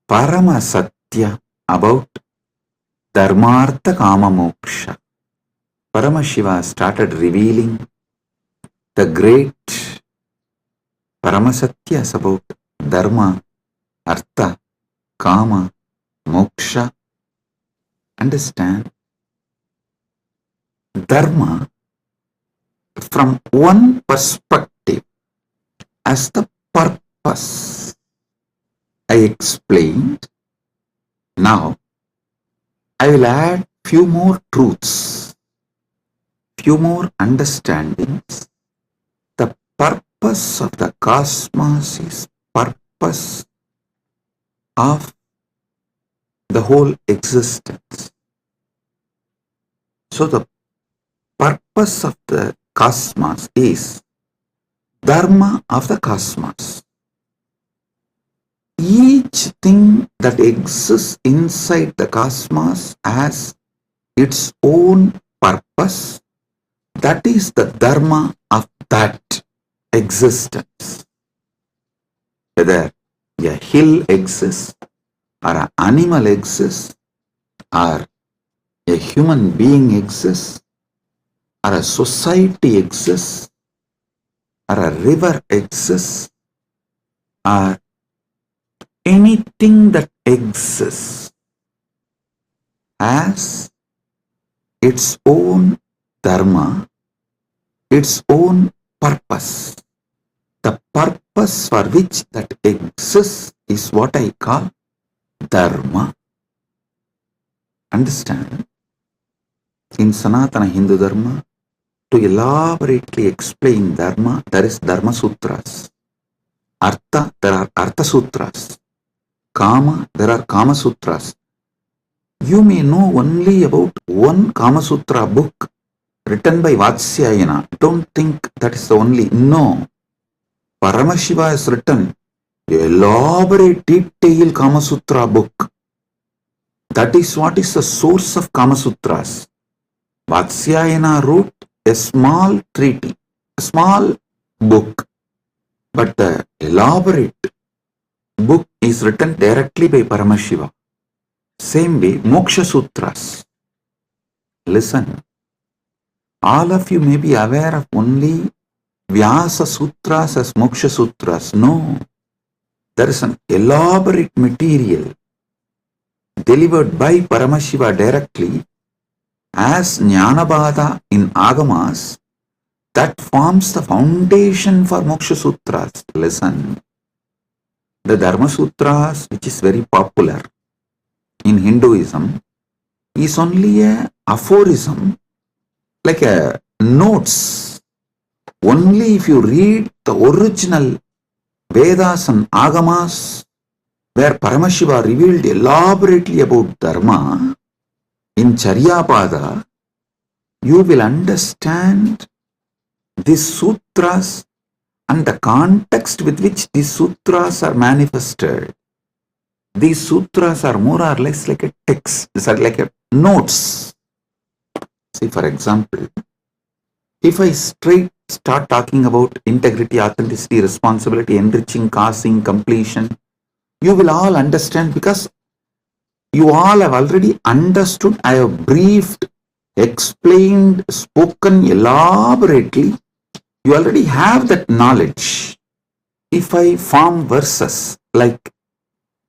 Parama Satya about Dharmartha Kama Moksha. Paramashiva started revealing the great Paramasatyas about Dharma, Artha, Kama, Moksha. Understand? Dharma from one perspective as the purpose. I explained. Now I will add few more truths, few more understandings. The purpose of the cosmos is purpose of the whole existence. So the purpose of the cosmos is Dharma of the cosmos. Each thing that exists inside the cosmos has its own purpose. That is the Dharma of that existence. Whether a hill exists, or an animal exists, or a human being exists, or a society exists, or a river exists, or anything that exists has its own Dharma, its own purpose. The purpose for which that exists is what I call Dharma. Understand? In Sanatana Hindu Dharma, to elaborately explain Dharma, there is Dharma Sutras. Artha, there are Artha Sutras. Kama, there are Kama Sutras. You may know only about one Kama Sutra book written by Vatsyayana. Don't think that is the only. No. Paramashiva has written an elaborate, detailed Kama Sutra book. That is what is the source of Kama Sutras. Vatsyayana wrote a small treaty, a small book, but the elaborate book is written directly by Paramashiva. Same way, Moksha Sutras. Listen, all of you may be aware of only Vyasa Sutras as Moksha Sutras. No, there is an elaborate material delivered by Paramashiva directly as Jnanabhada in Agamas that forms the foundation for Moksha Sutras. Listen, the Dharma Sutras, which is very popular in Hinduism, is only a aphorism, like a notes. Only if you read the original Vedas and Agamas, where Paramashiva revealed elaborately about Dharma, in Charyapada, you will understand these sutras and the context with which these sutras are manifested. These sutras are more or less like a text, these are like a notes. See, for example, if I start talking about integrity, authenticity, responsibility, enriching, causing, completion, you will all understand because you all have already understood. I have briefed, explained, spoken elaborately. You already have that knowledge. If I form verses like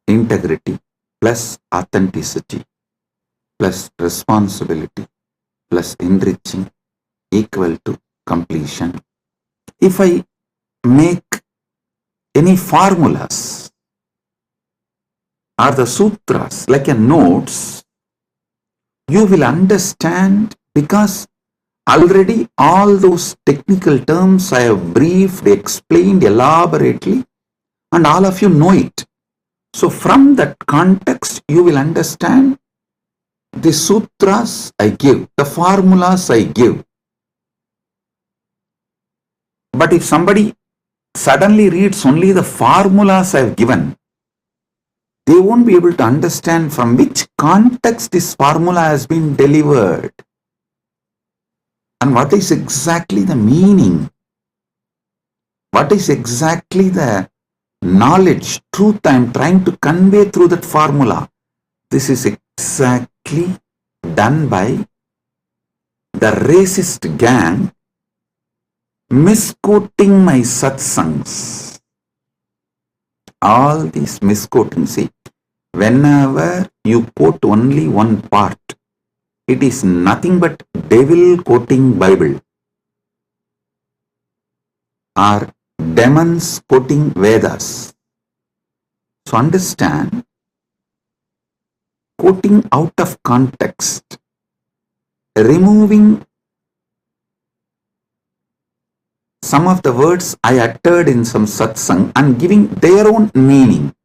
integrity plus authenticity plus responsibility plus enriching equal to completion, if I make any formulas or the sutras like a notes, you will understand because already all those technical terms I have briefed, explained elaborately, and all of you know it. So from that context, you will understand the sutras I give, the formulas I give. But if somebody suddenly reads only the formulas I have given, they won't be able to understand from which context this formula has been delivered and what is exactly the meaning, what is exactly the knowledge, truth I am trying to convey through that formula. This is exactly done by the racist gang misquoting my satsangs. All these misquoting, see, whenever you quote only one part, it is nothing but devil quoting Bible or demons quoting Vedas. So understand, quoting out of context, removing some of the words I uttered in some satsang and giving their own meaning.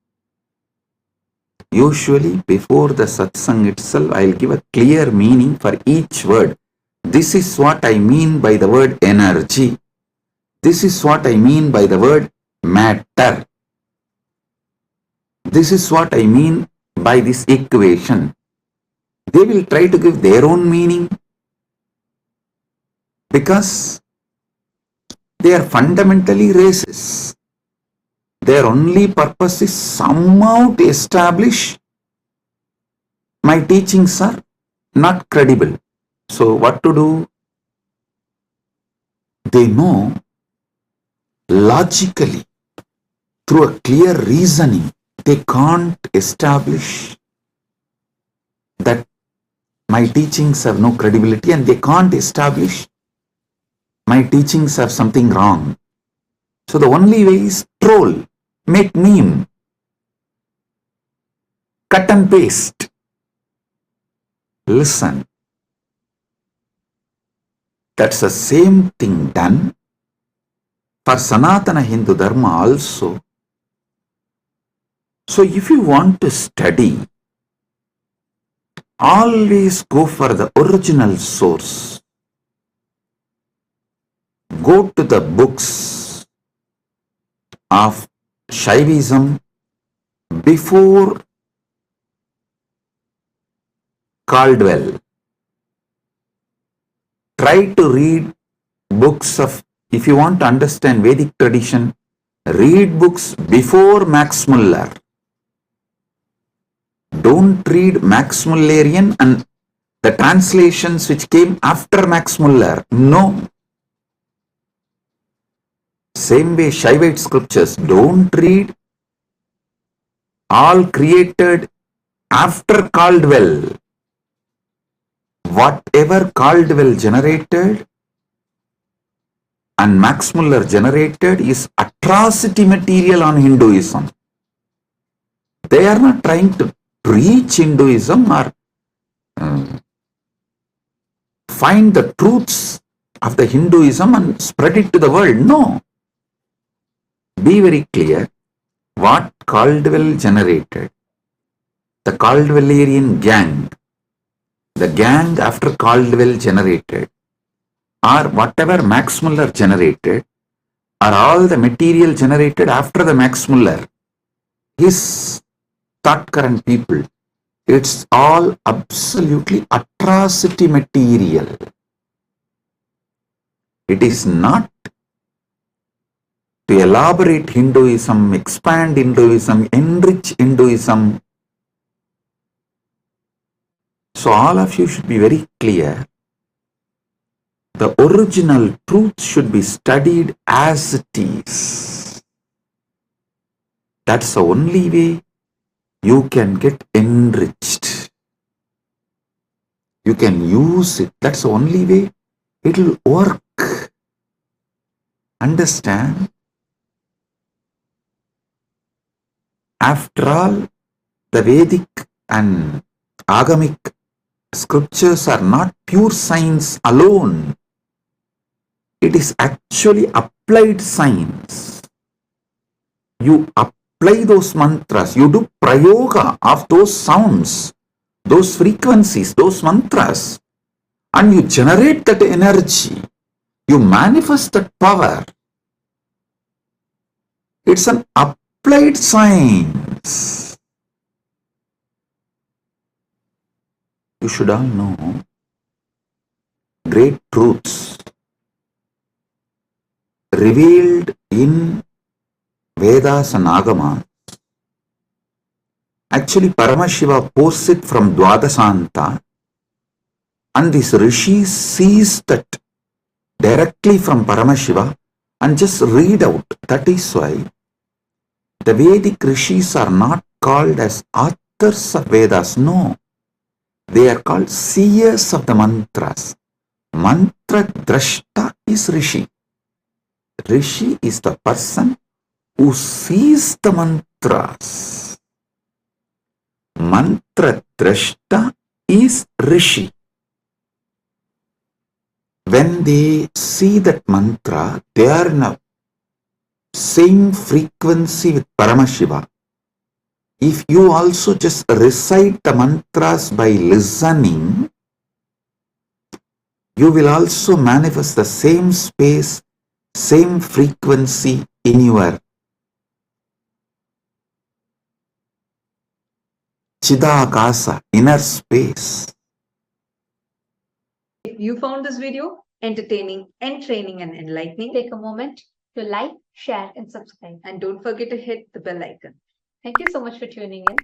Usually before the satsang itself, I will give a clear meaning for each word. This is what I mean by the word energy. This is what I mean by the word matter. This is what I mean by this equation. They will try to give their own meaning because they are fundamentally racist. Their only purpose is somehow to establish my teachings are not credible. So what to do? They know logically, through a clear reasoning, they can't establish that my teachings have no credibility, and they can't establish my teachings have something wrong. So the only way is troll, make meme, cut and paste. Listen, that's the same thing done for Sanatana Hindu Dharma also. So if you want to study, always go for the original source. Go to the books of Shaivism before Caldwell. Try to read books of, if you want to understand Vedic tradition, read books before Max Muller. Don't read Max Mullerian and the translations which came after Max Muller. No. Same way Shaivite scriptures, don't read all created after Caldwell. Whatever Caldwell generated and Max Muller generated is atrocity material on Hinduism. They are not trying to preach Hinduism or find the truths of the Hinduism and spread it to the world. No. Be very clear what Caldwell generated. The Caldwellerian gang, the gang after Caldwell generated, or whatever Max Muller generated, are all the material generated after the Max Muller. His thought current people, it's all absolutely atrocity material. It is not to elaborate Hinduism, expand Hinduism, enrich Hinduism. So all of you should be very clear. The original truth should be studied as it is. That's the only way you can get enriched. You can use it. That's the only way it will work. Understand? After all, the Vedic and Agamic scriptures are not pure science alone. It is actually applied science. You apply those mantras, you do prayoga of those sounds, those frequencies, those mantras, and you generate that energy. You manifest that power. It's an applied science. You should all know great truths revealed in Vedas and Agamas. Actually, Paramashiva posts it from Dwadasanta, and this Rishi sees that directly from Paramashiva and just read out. That is why the Vedic Rishis are not called as authors of Vedas. No, they are called seers of the mantras. Mantra Drashta is Rishi. Rishi is the person who sees the mantras. Mantra Drashta is Rishi. When they see that mantra, they are in a same frequency with Paramashiva. If you also just recite the mantras by listening, you will also manifest the same space, same frequency in your Chidakasa, inner space. If you found this video entertaining, entraining, and enlightening, take a moment to like, share, and subscribe. And don't forget to hit the bell icon. Thank you so much for tuning in.